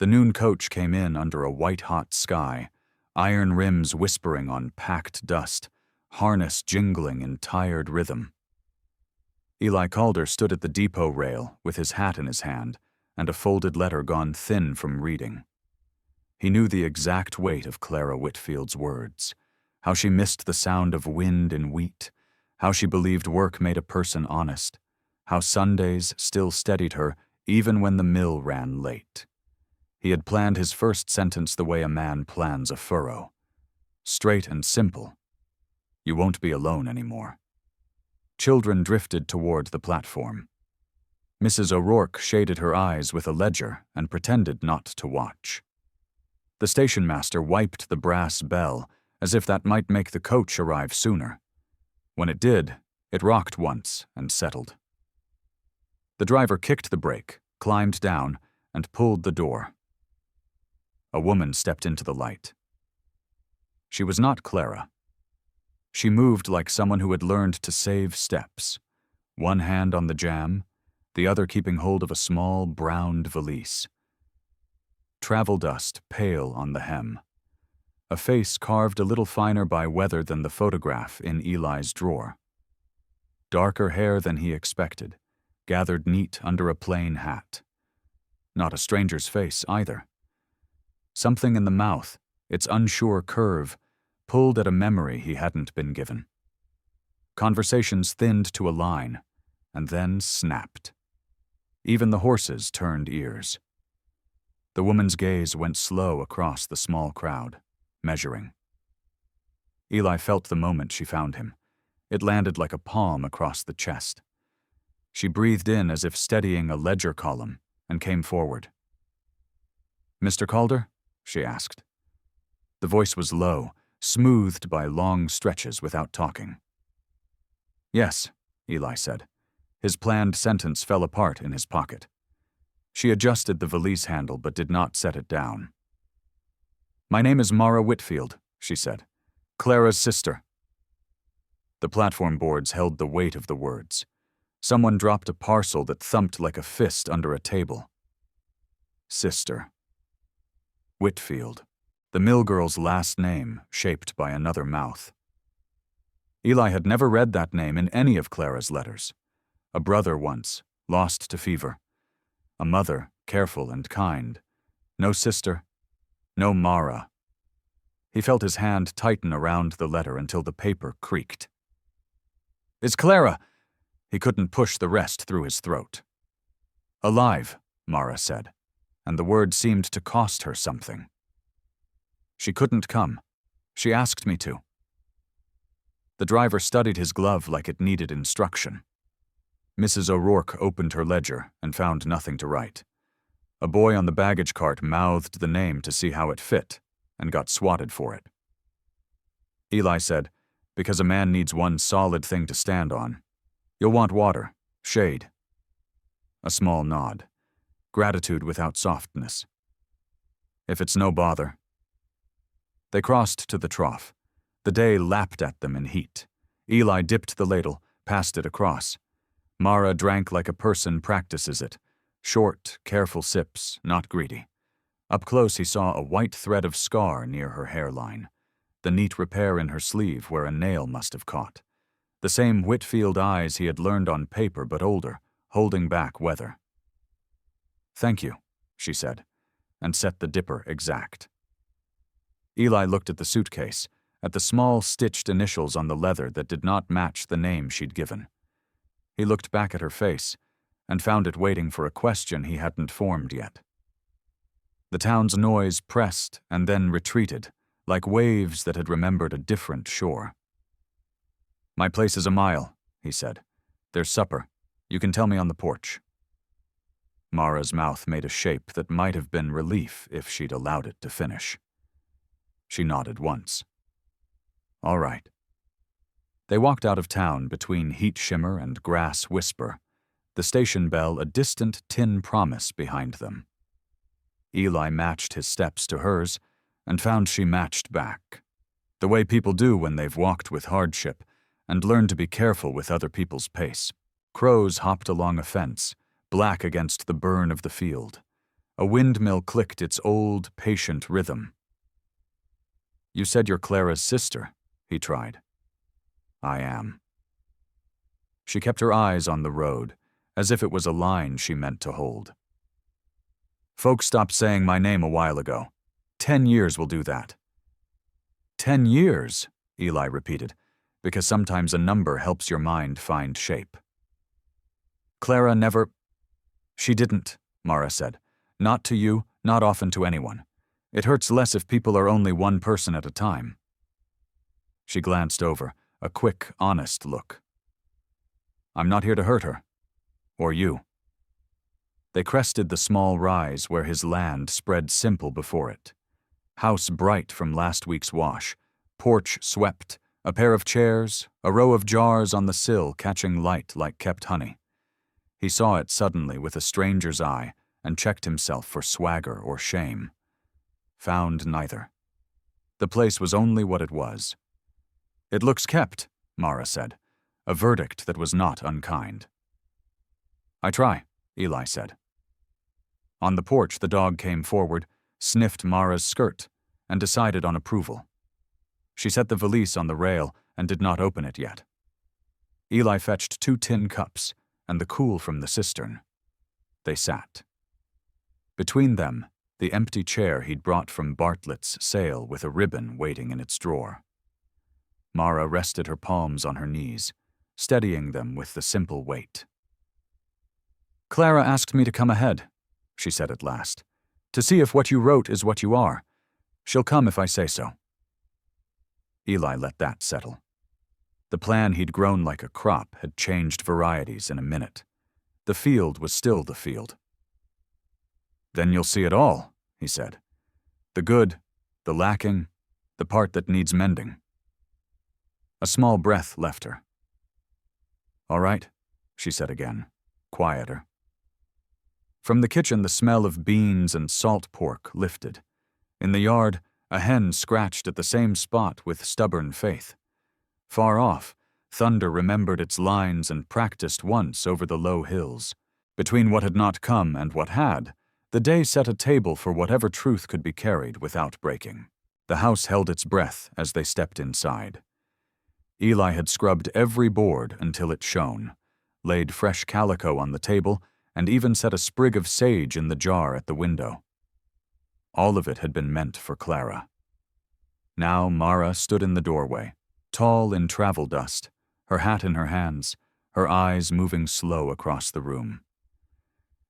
The noon coach came in under a white-hot sky, iron rims whispering on packed dust, harness jingling in tired rhythm. Eli Calder stood at the depot rail with his hat in his hand and a folded letter gone thin from reading. He knew the exact weight of Clara Whitfield's words, how she missed the sound of wind in wheat, how she believed work made a person honest, how Sundays still steadied her even when the mill ran late. He had planned his first sentence the way a man plans a furrow. Straight and simple. You won't be alone anymore. Children drifted toward the platform. Mrs. O'Rourke shaded her eyes with a ledger and pretended not to watch. The station master wiped the brass bell as if that might make the coach arrive sooner. When it did, it rocked once and settled. The driver kicked the brake, climbed down, and pulled the door. A woman stepped into the light. She was not Clara. She moved like someone who had learned to save steps, one hand on the jamb, the other keeping hold of a small, browned valise. Travel dust pale on the hem. A face carved a little finer by weather than the photograph in Eli's drawer. Darker hair than he expected, gathered neat under a plain hat. Not a stranger's face, either. Something in the mouth, its unsure curve, pulled at a memory he hadn't been given. Conversations thinned to a line, and then snapped. Even the horses turned ears. The woman's gaze went slow across the small crowd, measuring. Eli felt the moment she found him. It landed like a palm across the chest. She breathed in as if steadying a ledger column, and came forward. "Mr. Calder?" she asked. The voice was low, smoothed by long stretches without talking. "Yes," Eli said. His planned sentence fell apart in his pocket. She adjusted the valise handle but did not set it down. "My name is Mara Whitfield," she said. "Clara's sister." The platform boards held the weight of the words. Someone dropped a parcel that thumped like a fist under a table. Sister. Whitfield. The mill girl's last name, shaped by another mouth. Eli had never read that name in any of Clara's letters. A brother once, lost to fever. A mother, careful and kind. No sister. No Mara. He felt his hand tighten around the letter until the paper creaked. "It's Clara!" He couldn't push the rest through his throat. "Alive," Mara said, and the word seemed to cost her something. "She couldn't come. She asked me to." The driver studied his glove like it needed instruction. Mrs. O'Rourke opened her ledger and found nothing to write. A boy on the baggage cart mouthed the name to see how it fit, and got swatted for it. Eli said, "Because a man needs one solid thing to stand on. You'll want water, shade." A small nod. Gratitude without softness. "If it's no bother." They crossed to the trough. The day lapped at them in heat. Eli dipped the ladle, passed it across. Mara drank like a person practices it. Short, careful sips, not greedy. Up close he saw a white thread of scar near her hairline, the neat repair in her sleeve where a nail must have caught. The same Whitfield eyes he had learned on paper but older, holding back weather. "Thank you," she said, and set the dipper exact. Eli looked at the suitcase, at the small stitched initials on the leather that did not match the name she'd given. He looked back at her face, and found it waiting for a question he hadn't formed yet. The town's noise pressed and then retreated, like waves that had remembered a different shore. "My place is a mile," he said. "There's supper. You can tell me on the porch." Mara's mouth made a shape that might have been relief if she'd allowed it to finish. She nodded once. "All right." They walked out of town between heat shimmer and grass whisper, the station bell a distant tin promise behind them. Eli matched his steps to hers and found she matched back, the way people do when they've walked with hardship and learned to be careful with other people's pace. Crows hopped along a fence, black against the burn of the field. A windmill clicked its old, patient rhythm. "You said you're Clara's sister," he tried. "I am." She kept her eyes on the road, as if it was a line she meant to hold. "Folks stopped saying my name a while ago. 10 years will do that." 10 years, Eli repeated, because sometimes a number helps your mind find shape. "Clara never—" "She didn't," Mara said. "Not to you, not often to anyone. It hurts less if people are only one person at a time." She glanced over, a quick, honest look. "I'm not here to hurt her. Or you." They crested the small rise where his land spread simple before it. House bright from last week's wash, porch swept, a pair of chairs, a row of jars on the sill catching light like kept honey. He saw it suddenly with a stranger's eye and checked himself for swagger or shame. Found neither. The place was only what it was. "It looks kept," Mara said, a verdict that was not unkind. "I try," Eli said. On the porch, the dog came forward, sniffed Mara's skirt, and decided on approval. She set the valise on the rail and did not open it yet. Eli fetched 2 tin cups and the cool from the cistern. They sat. Between them, the empty chair he'd brought from Bartlett's sale with a ribbon waiting in its drawer. Mara rested her palms on her knees, steadying them with the simple weight. "Clara asked me to come ahead," she said at last, "to see if what you wrote is what you are. She'll come if I say so." Eli let that settle. The plan he'd grown like a crop had changed varieties in a minute. The field was still the field. "Then you'll see it all," he said. "The good, the lacking, the part that needs mending." A small breath left her. "All right," she said again, quieter. From the kitchen, the smell of beans and salt pork lifted. In the yard, a hen scratched at the same spot with stubborn faith. Far off, thunder remembered its lines and practiced once over the low hills. Between what had not come and what had, the day set a table for whatever truth could be carried without breaking. The house held its breath as they stepped inside. Eli had scrubbed every board until it shone, laid fresh calico on the table, and even set a sprig of sage in the jar at the window. All of it had been meant for Clara. Now Mara stood in the doorway, tall in travel dust, her hat in her hands, her eyes moving slow across the room.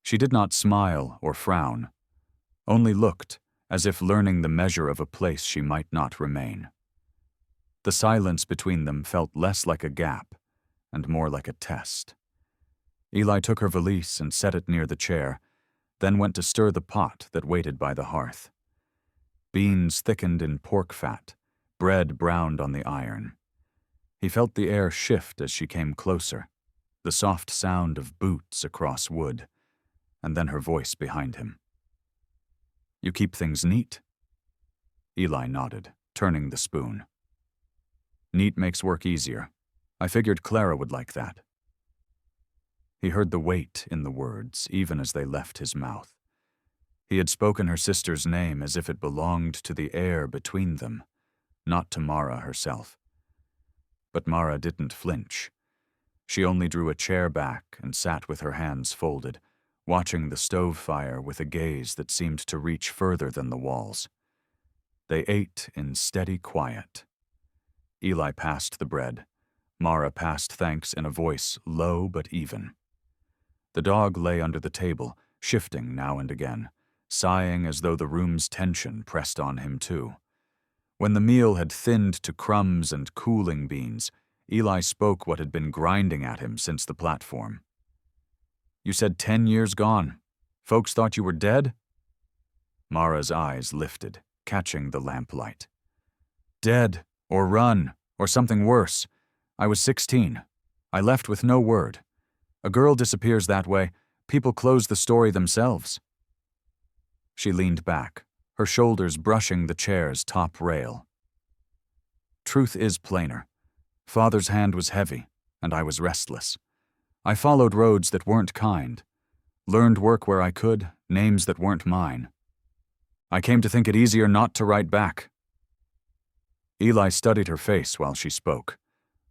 She did not smile or frown, only looked as if learning the measure of a place she might not remain. The silence between them felt less like a gap and more like a test. Eli took her valise and set it near the chair, then went to stir the pot that waited by the hearth. Beans thickened in pork fat, bread browned on the iron. He felt the air shift as she came closer, the soft sound of boots across wood, and then her voice behind him. "You keep things neat?" Eli nodded, turning the spoon. "Neat makes work easier. I figured Clara would like that." He heard the weight in the words, even as they left his mouth. He had spoken her sister's name as if it belonged to the air between them, not to Mara herself. But Mara didn't flinch. She only drew a chair back and sat with her hands folded, watching the stove fire with a gaze that seemed to reach further than the walls. They ate in steady quiet. Eli passed the bread. Mara passed thanks in a voice low but even. The dog lay under the table, shifting now and again, sighing as though the room's tension pressed on him too. When the meal had thinned to crumbs and cooling beans, Eli spoke what had been grinding at him since the platform. "You said 10 years gone. Folks thought you were dead?" Mara's eyes lifted, catching the lamplight. "Dead, or run, or something worse. I was 16. I left with no word. A girl disappears that way, people close the story themselves." She leaned back, her shoulders brushing the chair's top rail. "Truth is plainer. Father's hand was heavy, and I was restless. I followed roads that weren't kind. Learned work where I could, names that weren't mine. I came to think it easier not to write back." Eli studied her face while she spoke.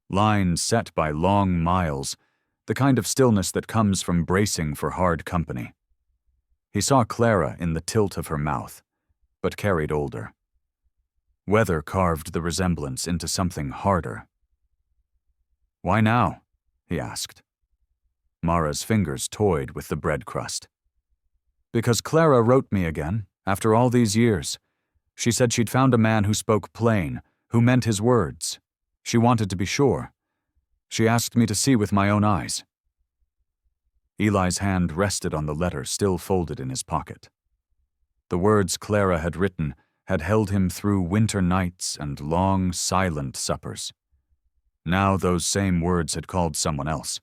Lines set by long miles, the kind of stillness that comes from bracing for hard company. He saw Clara in the tilt of her mouth, but carried older. Weather carved the resemblance into something harder. "Why now?" he asked. Mara's fingers toyed with the bread crust. "Because Clara wrote me again, after all these years. She said she'd found a man who spoke plain, who meant his words. She wanted to be sure. She asked me to see with my own eyes." Eli's hand rested on the letter still folded in his pocket. The words Clara had written had held him through winter nights and long, silent suppers. Now those same words had called someone else,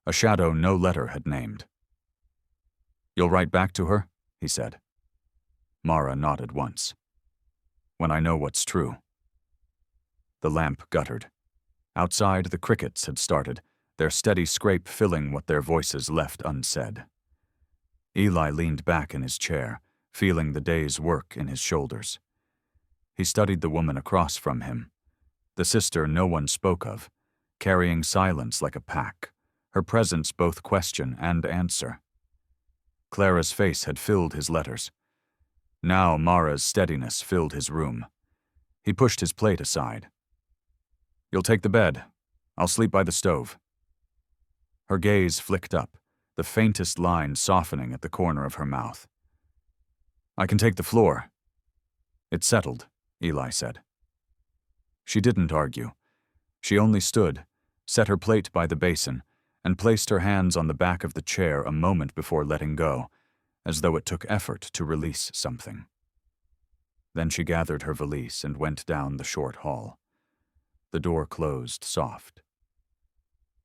a shadow no letter had named. "You'll write back to her?" he said. Mara nodded once. "When I know what's true." The lamp guttered. Outside, the crickets had started, their steady scrape filling what their voices left unsaid. Eli leaned back in his chair, feeling the day's work in his shoulders. He studied the woman across from him, the sister no one spoke of, carrying silence like a pack, her presence both question and answer. Clara's face had filled his letters. Now Mara's steadiness filled his room. He pushed his plate aside. "You'll take the bed. I'll sleep by the stove." Her gaze flicked up, the faintest line softening at the corner of her mouth. "I can take the floor." "It's settled," Eli said. She didn't argue. She only stood, set her plate by the basin, and placed her hands on the back of the chair a moment before letting go, as though it took effort to release something. Then she gathered her valise and went down the short hall. The door closed soft.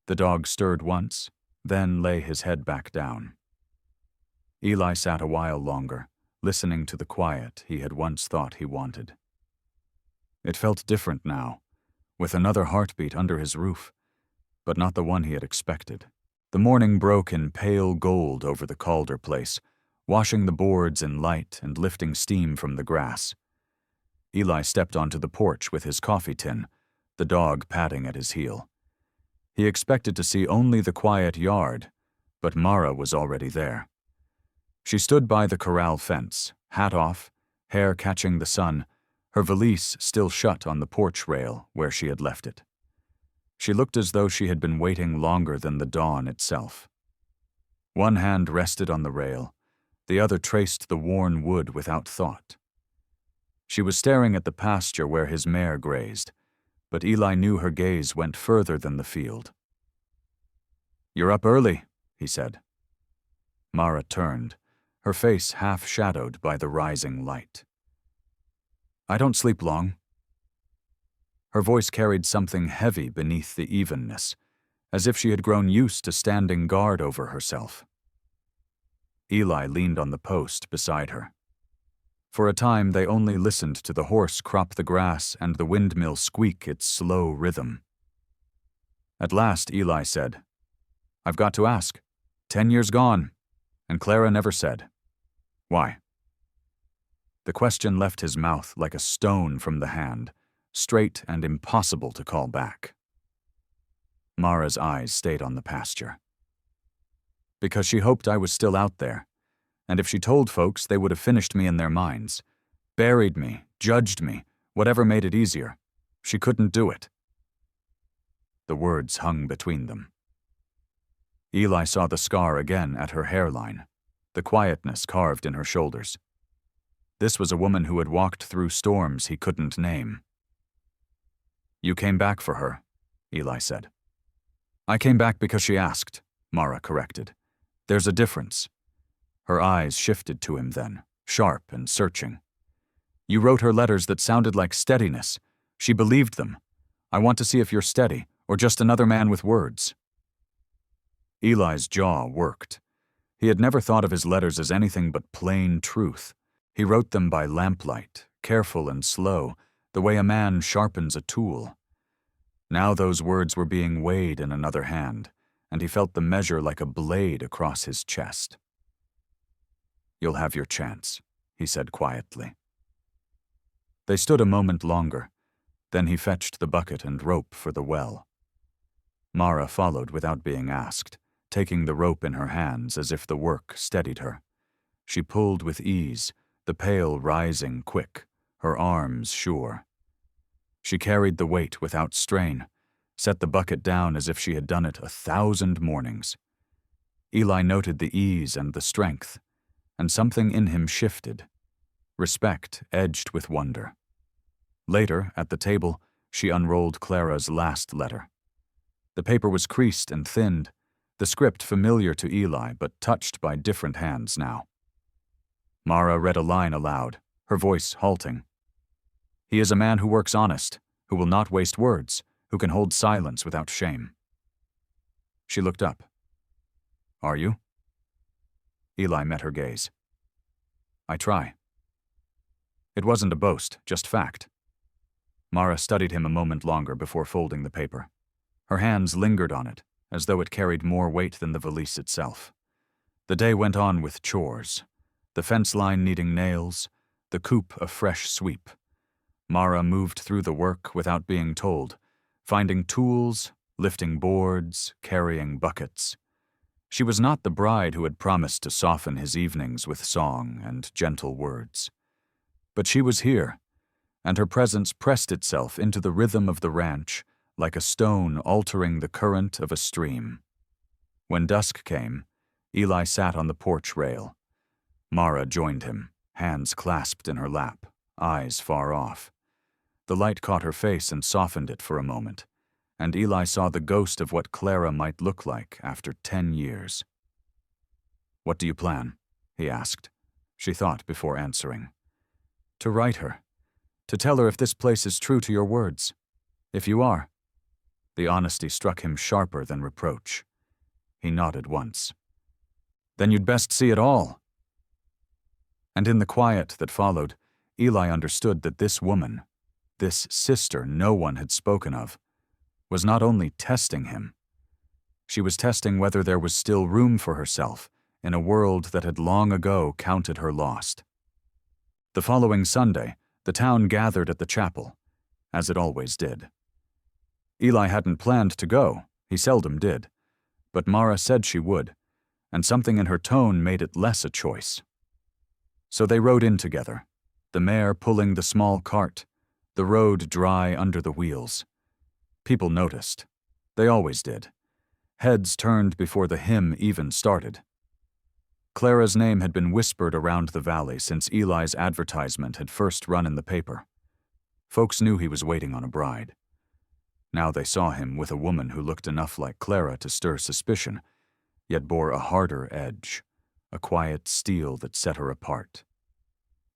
The dog stirred once, then lay his head back down. Eli sat a while longer, listening to the quiet he had once thought he wanted. It felt different now, with another heartbeat under his roof, but not the one he had expected. The morning broke in pale gold over the Calder place, washing the boards in light and lifting steam from the grass. Eli stepped onto the porch with his coffee tin, the dog padding at his heel. He expected to see only the quiet yard, but Mara was already there. She stood by the corral fence, hat off, hair catching the sun, her valise still shut on the porch rail where she had left it. She looked as though she had been waiting longer than the dawn itself. One hand rested on the rail, the other traced the worn wood without thought. She was staring at the pasture where his mare grazed, but Eli knew her gaze went further than the field. "You're up early," he said. Mara turned, her face half-shadowed by the rising light. "I don't sleep long." Her voice carried something heavy beneath the evenness, as if she had grown used to standing guard over herself. Eli leaned on the post beside her. For a time they only listened to the horse crop the grass and the windmill squeak its slow rhythm. At last Eli said, "I've got to ask. 10 years gone, and Clara never said. Why?" The question left his mouth like a stone from the hand, straight and impossible to call back. Mara's eyes stayed on the pasture. "Because she hoped I was still out there. And if she told folks, they would have finished me in their minds. Buried me, judged me, whatever made it easier. She couldn't do it." The words hung between them. Eli saw the scar again at her hairline, the quietness carved in her shoulders. This was a woman who had walked through storms he couldn't name. "You came back for her," Eli said. "I came back because she asked," Mara corrected. "There's a difference." Her eyes shifted to him then, sharp and searching. "You wrote her letters that sounded like steadiness. She believed them. I want to see if you're steady, or just another man with words." Eli's jaw worked. He had never thought of his letters as anything but plain truth. He wrote them by lamplight, careful and slow, the way a man sharpens a tool. Now those words were being weighed in another hand, and he felt the measure like a blade across his chest. "You'll have your chance," he said quietly. They stood a moment longer. Then he fetched the bucket and rope for the well. Mara followed without being asked, taking the rope in her hands as if the work steadied her. She pulled with ease, the pail rising quick, her arms sure. She carried the weight without strain, set the bucket down as if she had done it 1,000 mornings. Eli noted the ease and the strength, and something in him shifted. Respect edged with wonder. Later, at the table, she unrolled Clara's last letter. The paper was creased and thinned, the script familiar to Eli but touched by different hands now. Mara read a line aloud, her voice halting. "He is a man who works honest, who will not waste words, who can hold silence without shame." She looked up. "Are you?" Eli met her gaze. "I try." It wasn't a boast, just fact. Mara studied him a moment longer before folding the paper. Her hands lingered on it, as though it carried more weight than the valise itself. The day went on with chores. The fence line needing nails, the coop a fresh sweep. Mara moved through the work without being told, finding tools, lifting boards, carrying buckets. She was not the bride who had promised to soften his evenings with song and gentle words. But she was here, and her presence pressed itself into the rhythm of the ranch like a stone altering the current of a stream. When dusk came, Eli sat on the porch rail. Mara joined him, hands clasped in her lap, eyes far off. The light caught her face and softened it for a moment, and Eli saw the ghost of what Clara might look like after 10 years. "What do you plan?" he asked. She thought before answering. "To write her. To tell her if this place is true to your words. If you are." The honesty struck him sharper than reproach. He nodded once. "Then you'd best see it all." And in the quiet that followed, Eli understood that this woman, this sister no one had spoken of, was not only testing him. She was testing whether there was still room for herself in a world that had long ago counted her lost. The following Sunday, the town gathered at the chapel, as it always did. Eli hadn't planned to go, he seldom did, but Mara said she would, and something in her tone made it less a choice. So they rode in together, the mare pulling the small cart, the road dry under the wheels. People noticed. They always did. Heads turned before the hymn even started. Clara's name had been whispered around the valley since Eli's advertisement had first run in the paper. Folks knew he was waiting on a bride. Now they saw him with a woman who looked enough like Clara to stir suspicion, yet bore a harder edge, a quiet steel that set her apart.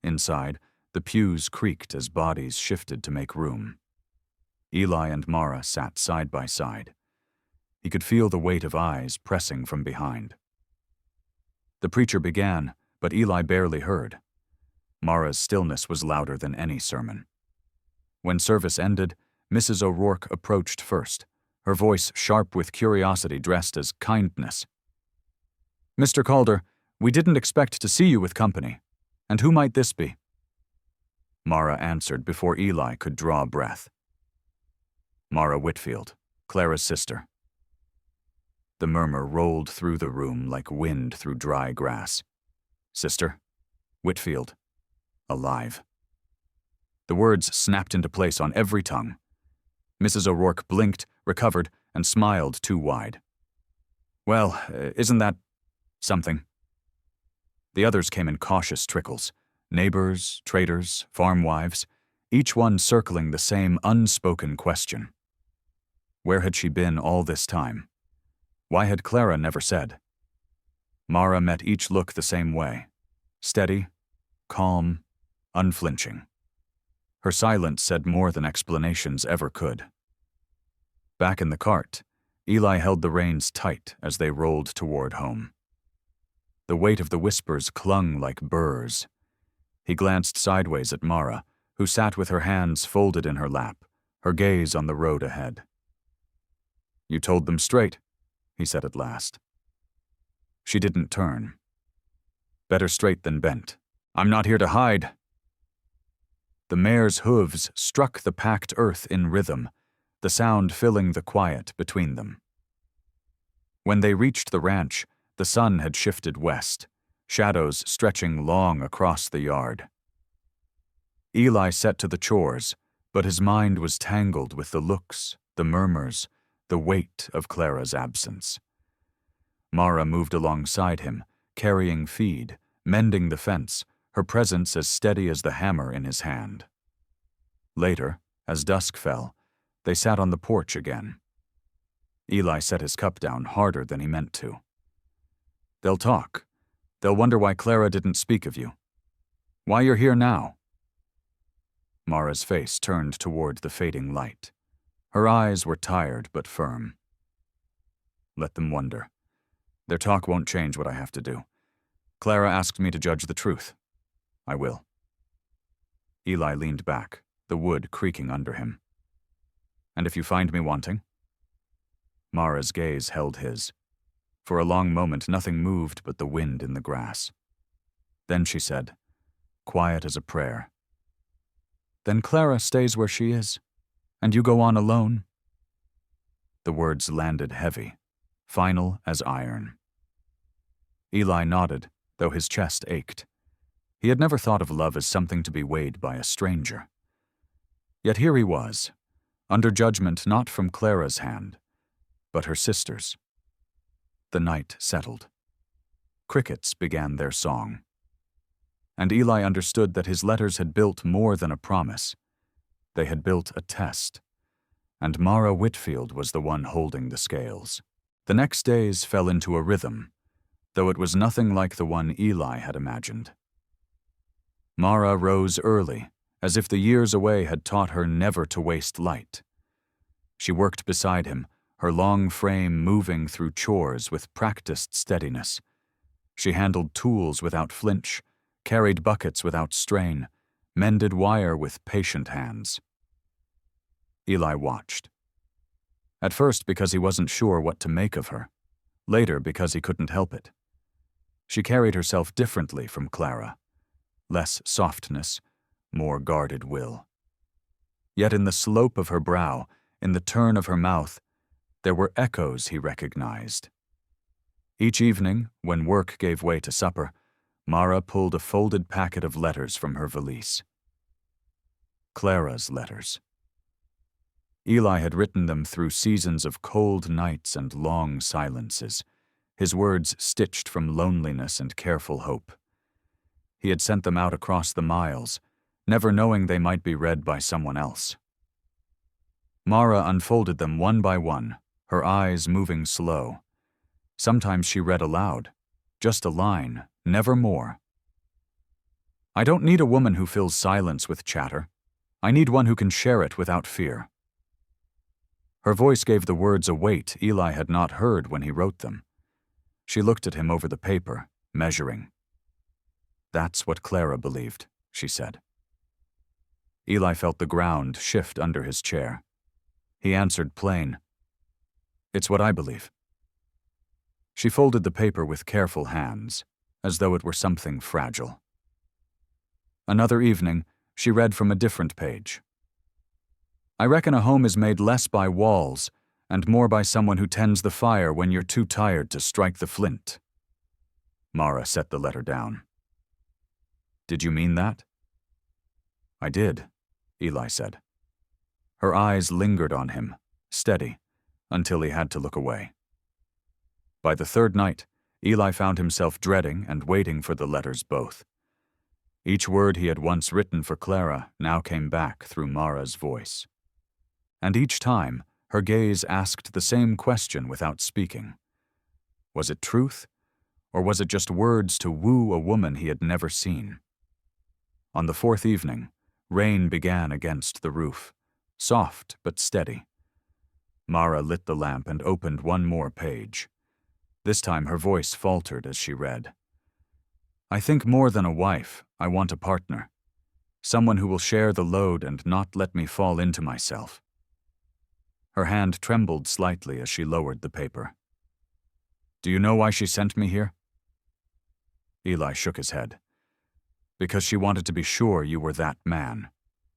Inside, the pews creaked as bodies shifted to make room. Eli and Mara sat side by side. He could feel the weight of eyes pressing from behind. The preacher began, but Eli barely heard. Mara's stillness was louder than any sermon. When service ended, Mrs. O'Rourke approached first, her voice sharp with curiosity dressed as kindness. "Mr. Calder, we didn't expect to see you with company. And who might this be?" Mara answered before Eli could draw breath. "Mara Whitfield, Clara's sister." The murmur rolled through the room like wind through dry grass. Sister? Whitfield. Alive. The words snapped into place on every tongue. Mrs. O'Rourke blinked, recovered, and smiled too wide. "Well, isn't that something?" The others came in cautious trickles. Neighbors, traders, farm wives, each one circling the same unspoken question. Where had she been all this time? Why had Clara never said? Mara met each look the same way. Steady, calm, unflinching. Her silence said more than explanations ever could. Back in the cart, Eli held the reins tight as they rolled toward home. The weight of the whispers clung like burrs. He glanced sideways at Mara, who sat with her hands folded in her lap, her gaze on the road ahead. "You told them straight," he said at last. She didn't turn. Better straight than bent. I'm not here to hide. The mare's hooves struck the packed earth in rhythm, the sound filling the quiet between them. When they reached the ranch, the sun had shifted west, shadows stretching long across the yard. Eli set to the chores, but his mind was tangled with the looks, the murmurs, the weight of Clara's absence. Mara moved alongside him, carrying feed, mending the fence, her presence as steady as the hammer in his hand. Later, as dusk fell, they sat on the porch again. Eli set his cup down harder than he meant to. They'll talk. They'll wonder why Clara didn't speak of you. Why you're here now. Mara's face turned toward the fading light. Her eyes were tired but firm. Let them wonder. Their talk won't change what I have to do. Clara asked me to judge the truth. I will. Eli leaned back, the wood creaking under him. And if you find me wanting? Mara's gaze held his. For a long moment nothing moved but the wind in the grass. Then she said, quiet as a prayer, Then Clara stays where she is, and you go on alone? The words landed heavy, final as iron. Eli nodded, though his chest ached. He had never thought of love as something to be weighed by a stranger. Yet here he was, under judgment not from Clara's hand, but her sister's. The night settled. Crickets began their song. And Eli understood that his letters had built more than a promise. They had built a test. And Mara Whitfield was the one holding the scales. The next days fell into a rhythm, though it was nothing like the one Eli had imagined. Mara rose early, as if the years away had taught her never to waste light. She worked beside him, her long frame moving through chores with practiced steadiness. She handled tools without flinch, carried buckets without strain, mended wire with patient hands. Eli watched. At first because he wasn't sure what to make of her, later because he couldn't help it. She carried herself differently from Clara. Less softness, more guarded will. Yet in the slope of her brow, in the turn of her mouth, there were echoes he recognized. Each evening, when work gave way to supper, Mara pulled a folded packet of letters from her valise. Clara's letters. Eli had written them through seasons of cold nights and long silences, his words stitched from loneliness and careful hope. He had sent them out across the miles, never knowing they might be read by someone else. Mara unfolded them one by one, her eyes moving slow. Sometimes she read aloud, just a line, never more. I don't need a woman who fills silence with chatter. I need one who can share it without fear. Her voice gave the words a weight Eli had not heard when he wrote them. She looked at him over the paper, measuring. That's what Clara believed, she said. Eli felt the ground shift under his chair. He answered plain, It's what I believe. She folded the paper with careful hands, as though it were something fragile. Another evening, she read from a different page. I reckon a home is made less by walls and more by someone who tends the fire when you're too tired to strike the flint. Mara set the letter down. Did you mean that? I did, Eli said. Her eyes lingered on him, steady, until he had to look away. By the third night, Eli found himself dreading and waiting for the letters both. Each word he had once written for Clara now came back through Mara's voice. And each time, her gaze asked the same question without speaking. Was it truth, or was it just words to woo a woman he had never seen? On the fourth evening, rain began against the roof, soft but steady. Mara lit the lamp and opened one more page. This time her voice faltered as she read. I think more than a wife, I want a partner. Someone who will share the load and not let me fall into myself. Her hand trembled slightly as she lowered the paper. Do you know why she sent me here? Eli shook his head. Because she wanted to be sure you were that man.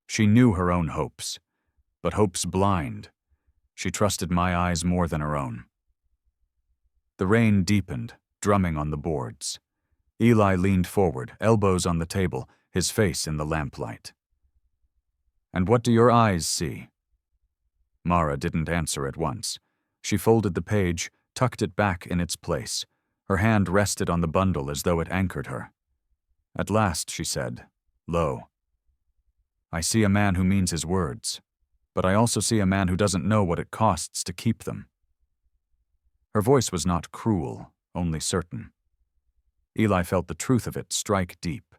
She knew her own hopes. But hope's blind. She trusted my eyes more than her own. The rain deepened, drumming on the boards. Eli leaned forward, elbows on the table, his face in the lamplight. And what do your eyes see? Mara didn't answer at once. She folded the page, tucked it back in its place. Her hand rested on the bundle as though it anchored her. At last, she said, low, I see a man who means his words, but I also see a man who doesn't know what it costs to keep them. Her voice was not cruel, only certain. Eli felt the truth of it strike deep.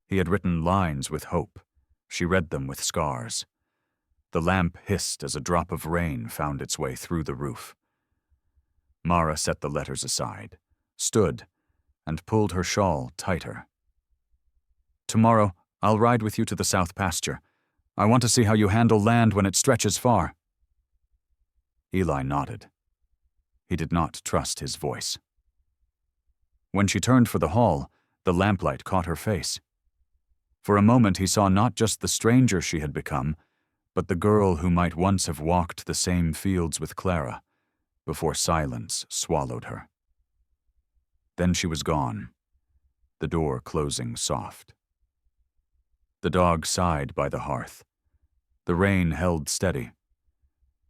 He had written lines with hope. She read them with scars. The lamp hissed as a drop of rain found its way through the roof. Mara set the letters aside, stood, and pulled her shawl tighter. Tomorrow, I'll ride with you to the south pasture. I want to see how you handle land when it stretches far. Eli nodded. He did not trust his voice. When she turned for the hall, the lamplight caught her face. For a moment he saw not just the stranger she had become, but the girl who might once have walked the same fields with Clara, before silence swallowed her. Then she was gone, the door closing soft. The dog sighed by the hearth. The rain held steady,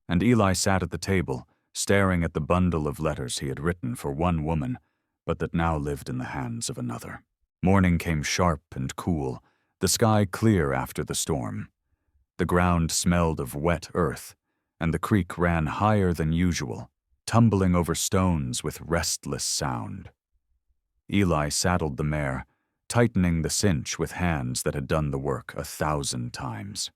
and Eli sat at the table, staring at the bundle of letters he had written for one woman, but that now lived in the hands of another. Morning came sharp and cool, the sky clear after the storm. The ground smelled of wet earth, and the creek ran higher than usual, tumbling over stones with restless sound. Eli saddled the mare, tightening the cinch with hands that had done the work 1,000 times.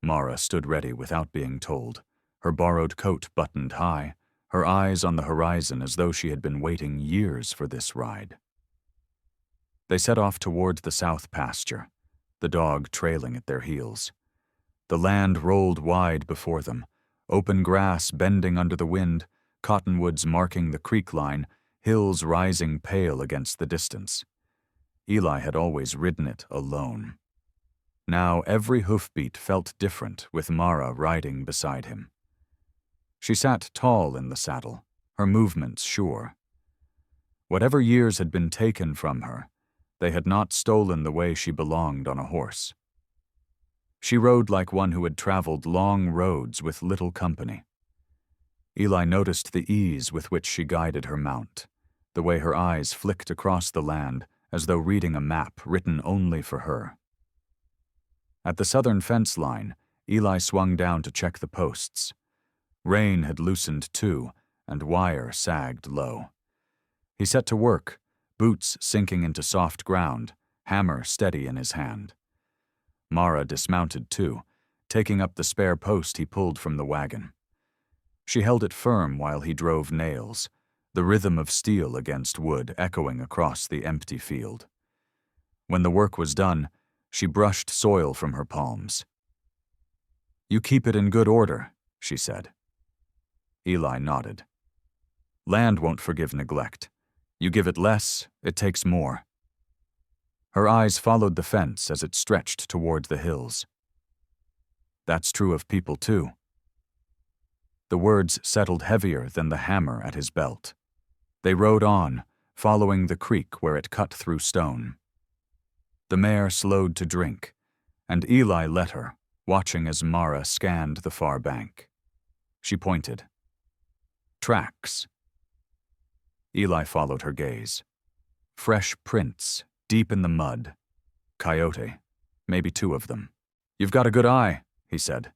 Mara stood ready without being told, her borrowed coat buttoned high, her eyes on the horizon as though she had been waiting years for this ride. They set off toward the south pasture, the dog trailing at their heels. The land rolled wide before them, open grass bending under the wind, cottonwoods marking the creek line, hills rising pale against the distance. Eli had always ridden it alone. Now every hoofbeat felt different with Mara riding beside him. She sat tall in the saddle, her movements sure. Whatever years had been taken from her, they had not stolen the way she belonged on a horse. She rode like one who had traveled long roads with little company. Eli noticed the ease with which she guided her mount, the way her eyes flicked across the land as though reading a map written only for her. At the southern fence line, Eli swung down to check the posts. Rain had loosened too, and wire sagged low. He set to work, boots sinking into soft ground, hammer steady in his hand. Mara dismounted too, taking up the spare post he pulled from the wagon. She held it firm while he drove nails, the rhythm of steel against wood echoing across the empty field. When the work was done, she brushed soil from her palms. You keep it in good order, she said. Eli nodded. Land won't forgive neglect. You give it less, it takes more. Her eyes followed the fence as it stretched toward the hills. That's true of people too. The words settled heavier than the hammer at his belt. They rode on, following the creek where it cut through stone. The mare slowed to drink, and Eli let her, watching as Mara scanned the far bank. She pointed. Tracks. Eli followed her gaze. Fresh prints, deep in the mud. Coyote, maybe 2 of them. You've got a good eye, he said.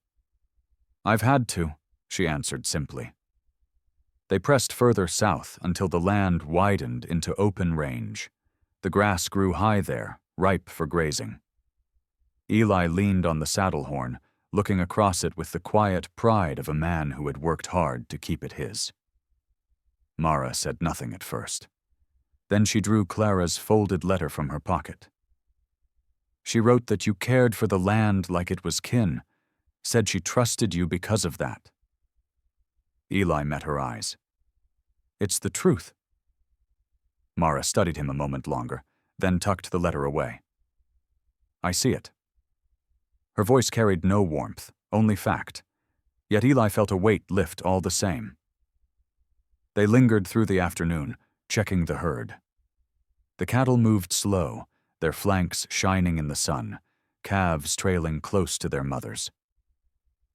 I've had to, she answered simply. They pressed further south until the land widened into open range. The grass grew high there, ripe for grazing. Eli leaned on the saddle horn, looking across it with the quiet pride of a man who had worked hard to keep it his. Mara said nothing at first. Then she drew Clara's folded letter from her pocket. She wrote that you cared for the land like it was kin, said she trusted you because of that. Eli met her eyes. It's the truth. Mara studied him a moment longer, then tucked the letter away. I see it. Her voice carried no warmth, only fact, yet Eli felt a weight lift all the same. They lingered through the afternoon, checking the herd. The cattle moved slow, their flanks shining in the sun, calves trailing close to their mothers.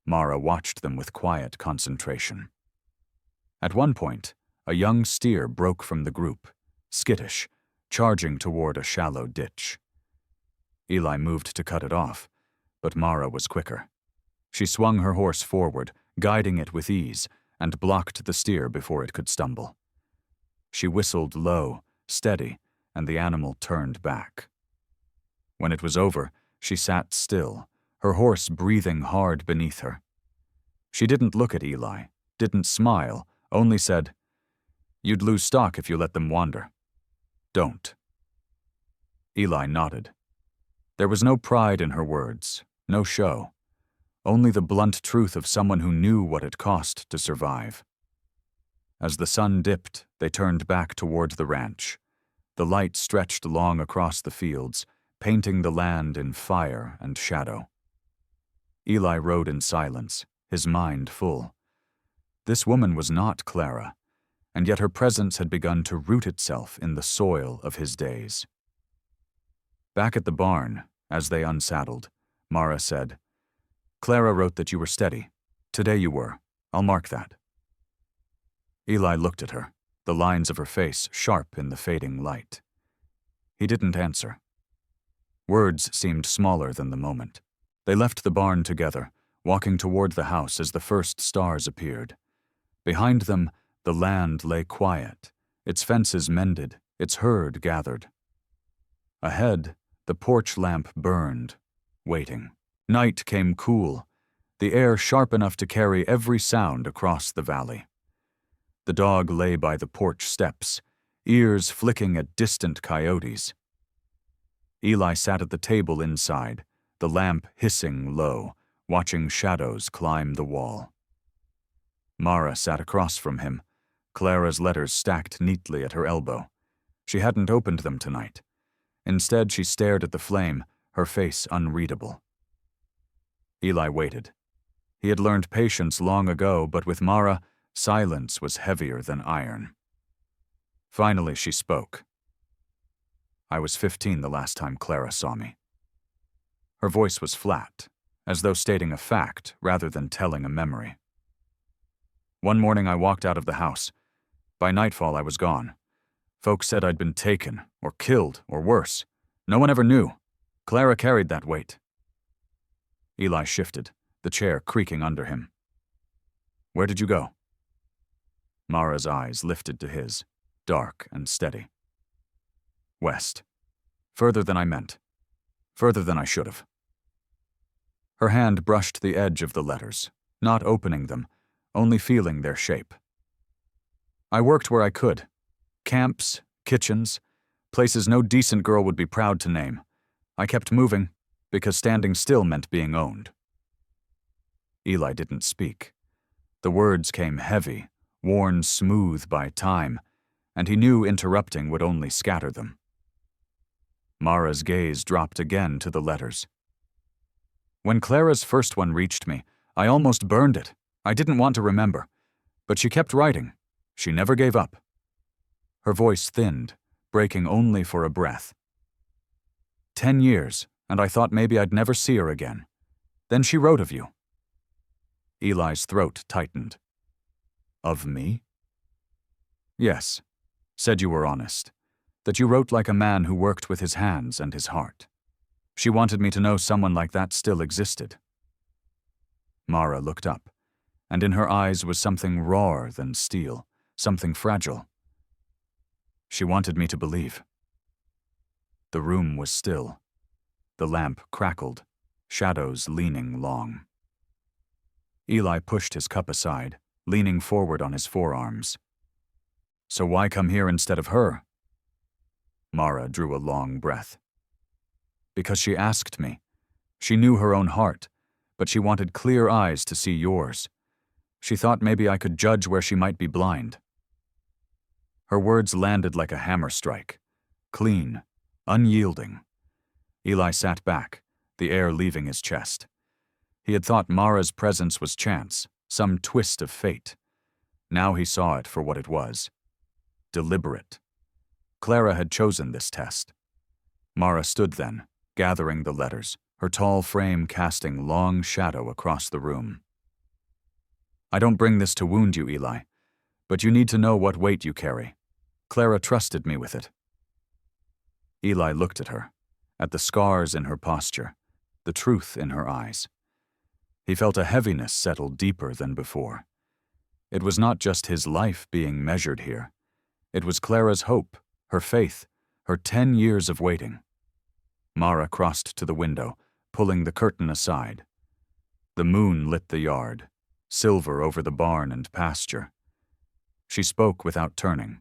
Mara watched them with quiet concentration. At one point, a young steer broke from the group, skittish, charging toward a shallow ditch. Eli moved to cut it off, but Mara was quicker. She swung her horse forward, guiding it with ease, and blocked the steer before it could stumble. She whistled low, steady, and the animal turned back. When it was over, she sat still, her horse breathing hard beneath her. She didn't look at Eli, didn't smile, only said, "You'd lose stock if you let them wander. Don't." Eli nodded. There was no pride in her words, no show, only the blunt truth of someone who knew what it cost to survive. As the sun dipped, they turned back toward the ranch. The light stretched long across the fields, painting the land in fire and shadow. Eli rode in silence, his mind full. This woman was not Clara, and yet her presence had begun to root itself in the soil of his days. Back at the barn, as they unsaddled, Mara said, "Clara wrote that you were steady. Today you were. I'll mark that." Eli looked at her, the lines of her face sharp in the fading light. He didn't answer. Words seemed smaller than the moment. They left the barn together, walking toward the house as the first stars appeared. Behind them, the land lay quiet, its fences mended, its herd gathered. Ahead, the porch lamp burned, waiting. Night came cool, the air sharp enough to carry every sound across the valley. The dog lay by the porch steps, ears flicking at distant coyotes. Eli sat at the table inside, the lamp hissing low, watching shadows climb the wall. Mara sat across from him, Clara's letters stacked neatly at her elbow. She hadn't opened them tonight. Instead, she stared at the flame, her face unreadable. Eli waited. He had learned patience long ago, but with Mara, silence was heavier than iron. Finally, she spoke. "I was 15 the last time Clara saw me." Her voice was flat, as though stating a fact rather than telling a memory. "One morning I walked out of the house. By nightfall I was gone. Folks said I'd been taken, or killed, or worse. No one ever knew. Clara carried that weight." Eli shifted, the chair creaking under him. "Where did you go?" Mara's eyes lifted to his, dark and steady. "West. Further than I meant. Further than I should have." Her hand brushed the edge of the letters, not opening them, only feeling their shape. "I worked where I could. Camps, kitchens, places no decent girl would be proud to name. I kept moving, because standing still meant being owned." Eli didn't speak. The words came heavy, worn smooth by time, and he knew interrupting would only scatter them. Mara's gaze dropped again to the letters. "When Clara's first one reached me, I almost burned it. I didn't want to remember. But she kept writing. She never gave up." Her voice thinned, breaking only for a breath. 10 years, and I thought maybe I'd never see her again. Then she wrote of you." Eli's throat tightened. "Of me?" "Yes. Said you were honest. That you wrote like a man who worked with his hands and his heart. She wanted me to know someone like that still existed." Mara looked up, and in her eyes was something rawer than steel, something fragile. "She wanted me to believe." The room was still. The lamp crackled, shadows leaning long. Eli pushed his cup aside, leaning forward on his forearms. "So why come here instead of her?" Mara drew a long breath. "Because she asked me. She knew her own heart, but she wanted clear eyes to see yours. She thought maybe I could judge where she might be blind." Her words landed like a hammer strike. Clean, unyielding. Eli sat back, the air leaving his chest. He had thought Mara's presence was chance, some twist of fate. Now he saw it for what it was. Deliberate. Clara had chosen this test. Mara stood then, gathering the letters, her tall frame casting long shadow across the room. I don't bring this to wound you, Eli, but you need to know what weight you carry. Clara trusted me with it. Eli looked at her, at the scars in her posture, the truth in her eyes. He felt a heaviness settle deeper than before. It was not just his life being measured here. It was Clara's hope, her faith, her 10 years of waiting. Mara crossed to the window, pulling the curtain aside. The moon lit the yard, silver over the barn and pasture. She spoke without turning.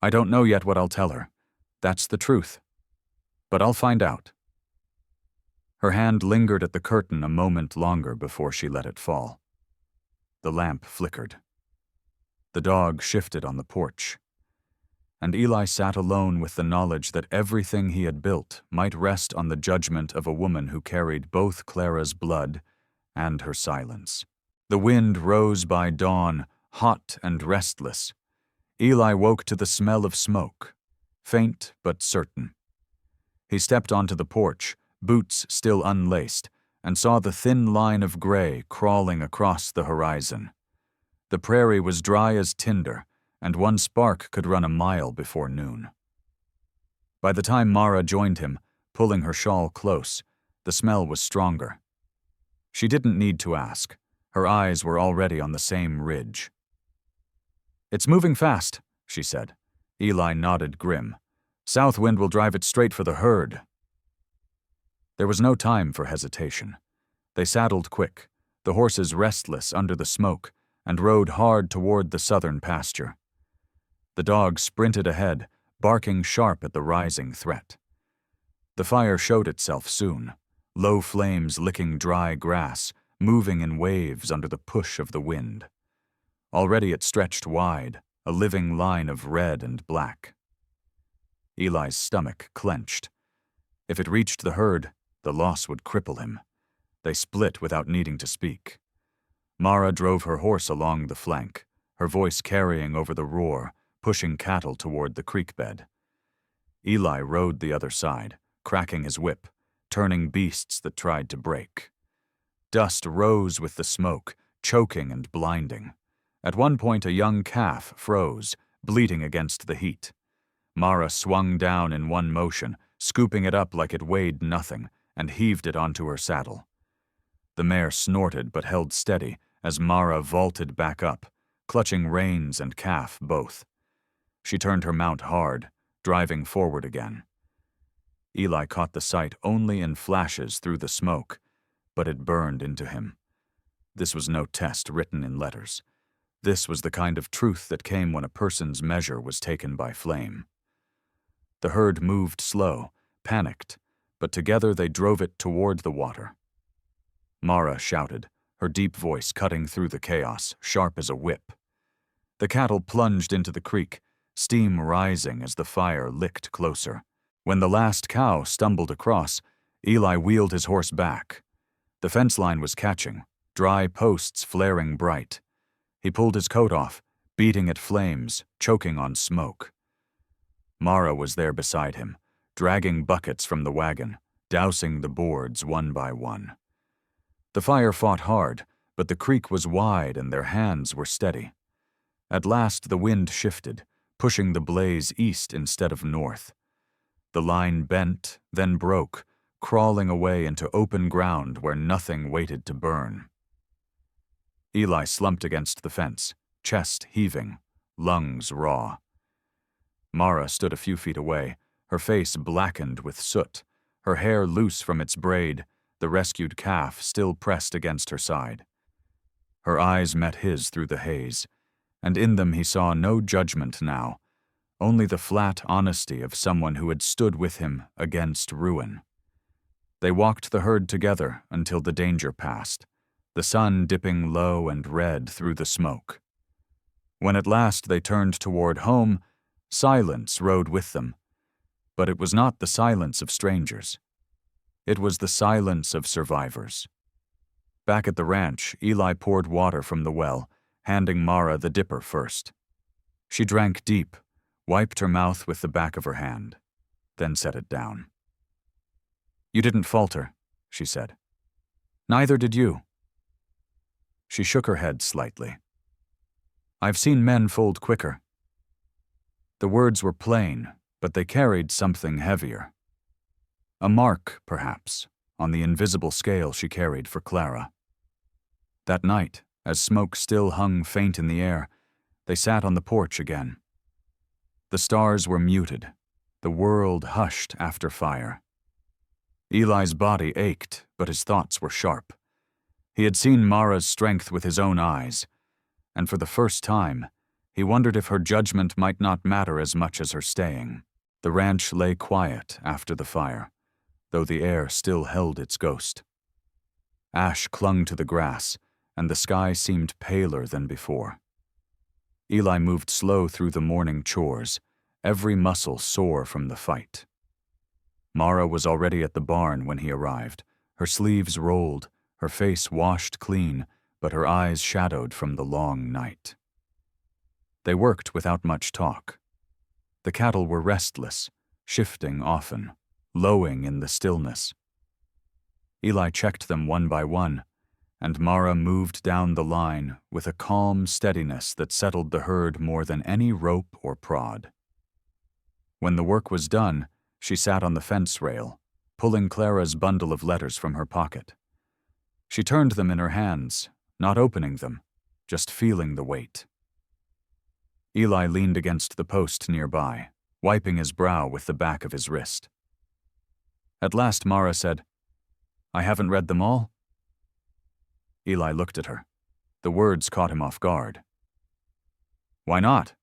I don't know yet what I'll tell her. That's the truth. But I'll find out. Her hand lingered at the curtain a moment longer before she let it fall. The lamp flickered. The dog shifted on the porch. And Eli sat alone with the knowledge that everything he had built might rest on the judgment of a woman who carried both Clara's blood and her silence. The wind rose by dawn, hot and restless. Eli woke to the smell of smoke, faint but certain. He stepped onto the porch, boots still unlaced, and saw the thin line of gray crawling across the horizon. The prairie was dry as tinder, and one spark could run a mile before noon. By the time Mara joined him, pulling her shawl close, the smell was stronger. She didn't need to ask. Her eyes were already on the same ridge. It's moving fast, she said. Eli nodded grim. South wind will drive it straight for the herd. There was no time for hesitation. They saddled quick, the horses restless under the smoke, and rode hard toward the southern pasture. The dog sprinted ahead, barking sharp at the rising threat. The fire showed itself soon, low flames licking dry grass, moving in waves under the push of the wind. Already it stretched wide, a living line of red and black. Eli's stomach clenched. If it reached the herd, the loss would cripple him. They split without needing to speak. Mara drove her horse along the flank, her voice carrying over the roar, pushing cattle toward the creek bed. Eli rode the other side, cracking his whip, turning beasts that tried to break. Dust rose with the smoke, choking and blinding. At one point a young calf froze, bleating against the heat. Mara swung down in one motion, scooping it up like it weighed nothing, and heaved it onto her saddle. The mare snorted but held steady as Mara vaulted back up, clutching reins and calf both. She turned her mount hard, driving forward again. Eli caught the sight only in flashes through the smoke, but it burned into him. This was no test written in letters. This was the kind of truth that came when a person's measure was taken by flame. The herd moved slow, panicked, but together they drove it toward the water. Mara shouted, her deep voice cutting through the chaos, sharp as a whip. The cattle plunged into the creek, steam rising as the fire licked closer. When the last cow stumbled across, Eli wheeled his horse back. The fence line was catching, dry posts flaring bright. He pulled his coat off, beating at flames, choking on smoke. Mara was there beside him, dragging buckets from the wagon, dousing the boards one by one. The fire fought hard, but the creek was wide and their hands were steady. At last the wind shifted, pushing the blaze east instead of north. The line bent, then broke, crawling away into open ground where nothing waited to burn. Eli slumped against the fence, chest heaving, lungs raw. Mara stood a few feet away, her face blackened with soot, her hair loose from its braid, the rescued calf still pressed against her side. Her eyes met his through the haze, and in them he saw no judgment now, only the flat honesty of someone who had stood with him against ruin. They walked the herd together until the danger passed, the sun dipping low and red through the smoke. When at last they turned toward home, silence rode with them. But it was not the silence of strangers. It was the silence of survivors. Back at the ranch, Eli poured water from the well, handing Mara the dipper first. She drank deep, wiped her mouth with the back of her hand, then set it down. "You didn't falter," she said. "Neither did you." She shook her head slightly. "I've seen men fold quicker." The words were plain, but they carried something heavier. A mark, perhaps, on the invisible scale she carried for Clara. That night, as smoke still hung faint in the air, they sat on the porch again. The stars were muted, the world hushed after fire. Eli's body ached, but his thoughts were sharp. He had seen Mara's strength with his own eyes, and for the first time, he wondered if her judgment might not matter as much as her staying. The ranch lay quiet after the fire, though the air still held its ghost. Ash clung to the grass, and the sky seemed paler than before. Eli moved slow through the morning chores, every muscle sore from the fight. Mara was already at the barn when he arrived, her sleeves rolled, her face washed clean, but her eyes shadowed from the long night. They worked without much talk. The cattle were restless, shifting often, lowing in the stillness. Eli checked them one by one, and Mara moved down the line with a calm steadiness that settled the herd more than any rope or prod. When the work was done, she sat on the fence rail, pulling Clara's bundle of letters from her pocket. She turned them in her hands, not opening them, just feeling the weight. Eli leaned against the post nearby, wiping his brow with the back of his wrist. At last Mara said, "I haven't read them all?" Eli looked at her. The words caught him off guard. "Why not?"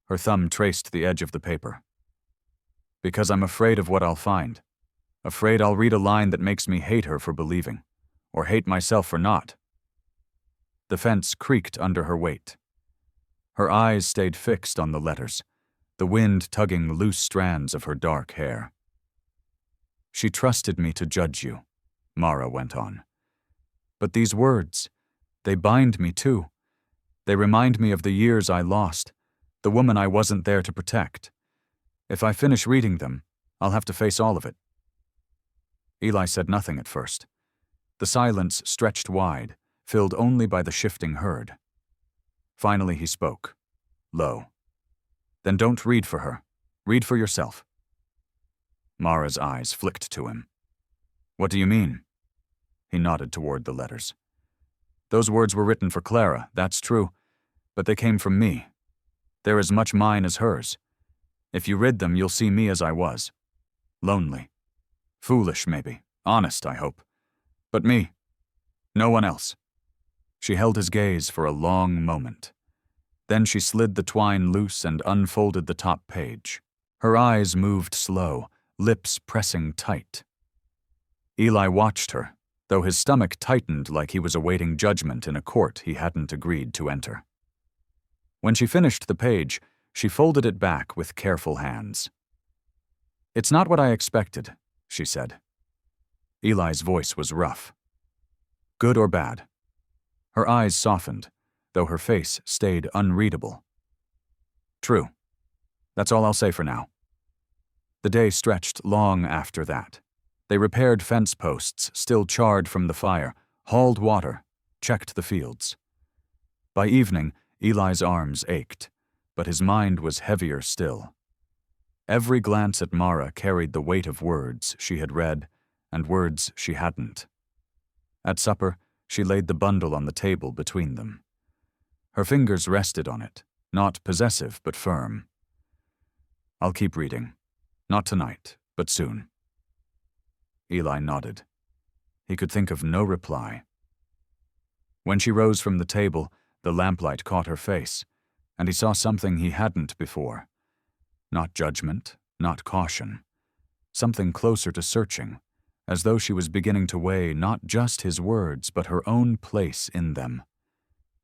Her thumb traced the edge of the paper. "Because I'm afraid of what I'll find. Afraid I'll read a line that makes me hate her for believing, or hate myself for not." The fence creaked under her weight. Her eyes stayed fixed on the letters, the wind tugging loose strands of her dark hair. "She trusted me to judge you," Mara went on. "But these words, they bind me too. They remind me of the years I lost, the woman I wasn't there to protect. If I finish reading them, I'll have to face all of it." Eli said nothing at first. The silence stretched wide, filled only by the shifting herd. Finally he spoke, low. "Then don't read for her. Read for yourself." Mara's eyes flicked to him. "What do you mean?" He nodded toward the letters. "Those words were written for Clara, that's true, but they came from me. They're as much mine as hers. If you read them, you'll see me as I was. Lonely. Foolish, maybe. Honest, I hope. But me. No one else." She held his gaze for a long moment. Then she slid the twine loose and unfolded the top page. Her eyes moved slow, lips pressing tight. Eli watched her, though his stomach tightened like he was awaiting judgment in a court he hadn't agreed to enter. When she finished the page, she folded it back with careful hands. "It's not what I expected," she said. Eli's voice was rough. "Good or bad?" Her eyes softened, though her face stayed unreadable. "True. That's all I'll say for now." The day stretched long after that. They repaired fence posts still charred from the fire, hauled water, checked the fields. By evening, Eli's arms ached, but his mind was heavier still. Every glance at Mara carried the weight of words she had read and words she hadn't. At supper, she laid the bundle on the table between them. Her fingers rested on it, not possessive but firm. "I'll keep reading. Not tonight, but soon." Eli nodded. He could think of no reply. When she rose from the table, the lamplight caught her face, and he saw something he hadn't before. Not judgment, not caution. Something closer to searching, as though she was beginning to weigh not just his words, but her own place in them.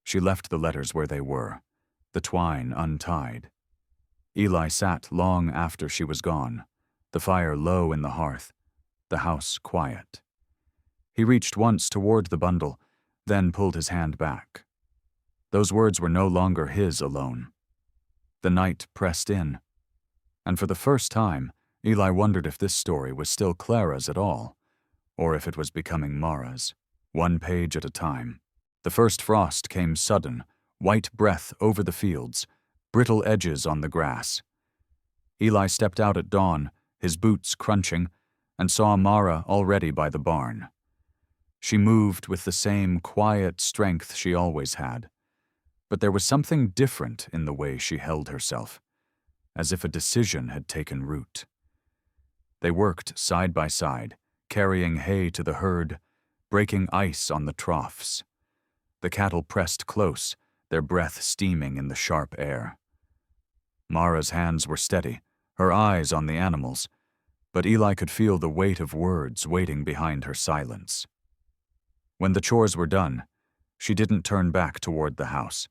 She left the letters where they were, the twine untied. Eli sat long after she was gone, the fire low in the hearth, the house quiet. He reached once toward the bundle, then pulled his hand back. Those words were no longer his alone. The night pressed in, and for the first time, Eli wondered if this story was still Clara's at all, or if it was becoming Mara's, one page at a time. The first frost came sudden, white breath over the fields, brittle edges on the grass. Eli stepped out at dawn, his boots crunching, and saw Mara already by the barn. She moved with the same quiet strength she always had, but there was something different in the way she held herself, as if a decision had taken root. They worked side by side, carrying hay to the herd, breaking ice on the troughs. The cattle pressed close, their breath steaming in the sharp air. Mara's hands were steady, her eyes on the animals, but Eli could feel the weight of words waiting behind her silence. When the chores were done, she didn't turn back toward the house.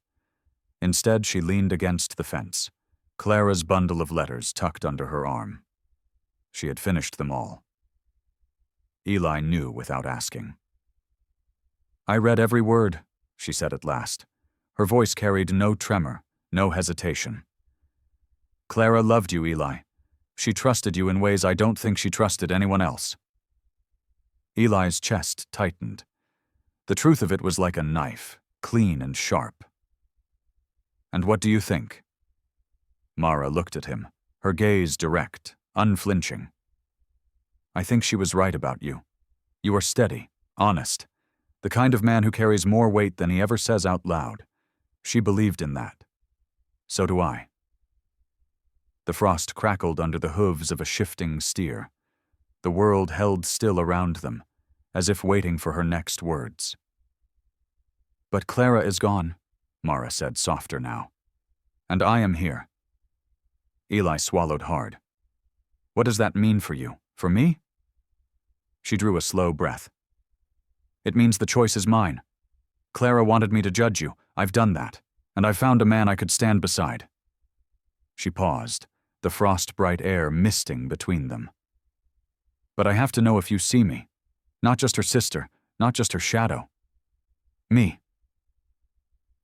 Instead, she leaned against the fence, Clara's bundle of letters tucked under her arm. She had finished them all. Eli knew without asking. "I read every word," she said at last. Her voice carried no tremor, no hesitation. "Clara loved you, Eli. She trusted you in ways I don't think she trusted anyone else." Eli's chest tightened. The truth of it was like a knife, clean and sharp. "And what do you think?" Mara looked at him, her gaze direct, unflinching. "I think she was right about you. You are steady, honest, the kind of man who carries more weight than he ever says out loud. She believed in that. So do I." The frost crackled under the hooves of a shifting steer. The world held still around them, as if waiting for her next words. "But Clara is gone," Mara said, softer now. "And I am here." Eli swallowed hard. "What does that mean for you? For me?" She drew a slow breath. "It means the choice is mine. Clara wanted me to judge you. I've done that, and I've found a man I could stand beside." She paused, the frost-bright air misting between them. "But I have to know if you see me. Not just her sister, not just her shadow. Me."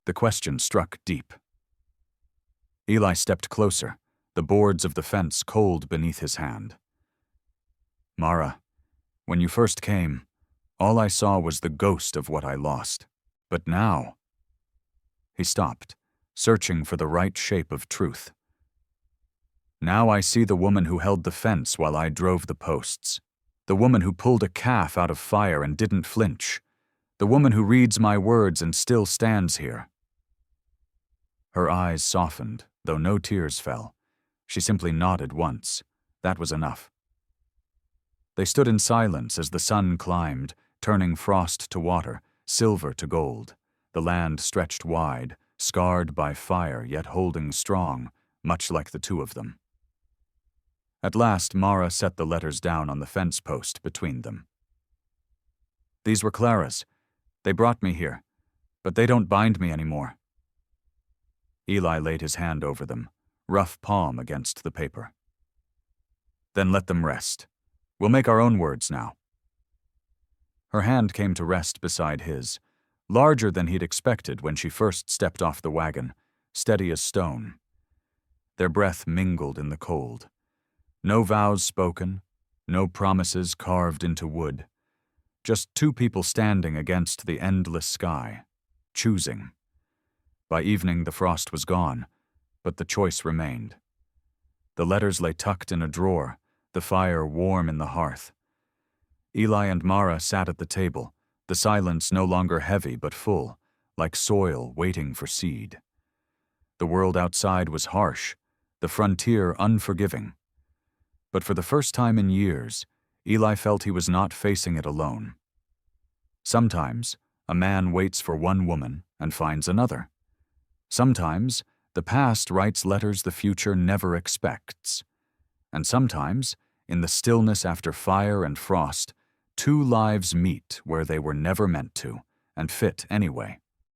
The question struck deep. Eli stepped closer, the boards of the fence cold beneath his hand. "Mara, when you first came, all I saw was the ghost of what I lost. But now—" He stopped, searching for the right shape of truth. "Now I see the woman who held the fence while I drove the posts. The woman who pulled a calf out of fire and didn't flinch. The woman who reads my words and still stands here." Her eyes softened, though no tears fell. She simply nodded once. That was enough. They stood in silence as the sun climbed, turning frost to water, silver to gold. The land stretched wide, scarred by fire yet holding strong, much like the two of them. At last, Mara set the letters down on the fence post between them. "These were Clara's. They brought me here, but they don't bind me anymore." Eli laid his hand over them, rough palm against the paper. "Then let them rest. We'll make our own words now." Her hand came to rest beside his, larger than he'd expected when she first stepped off the wagon, steady as stone. Their breath mingled in the cold. No vows spoken, no promises carved into wood. Just two people standing against the endless sky, choosing. By evening the frost was gone, but the choice remained. The letters lay tucked in a drawer, the fire warm in the hearth. Eli and Mara sat at the table, the silence no longer heavy but full, like soil waiting for seed. The world outside was harsh, the frontier unforgiving. But for the first time in years, Eli felt he was not facing it alone. Sometimes, a man waits for one woman and finds another. Sometimes, the past writes letters the future never expects. And sometimes, in the stillness after fire and frost, two lives meet where they were never meant to, and fit anyway.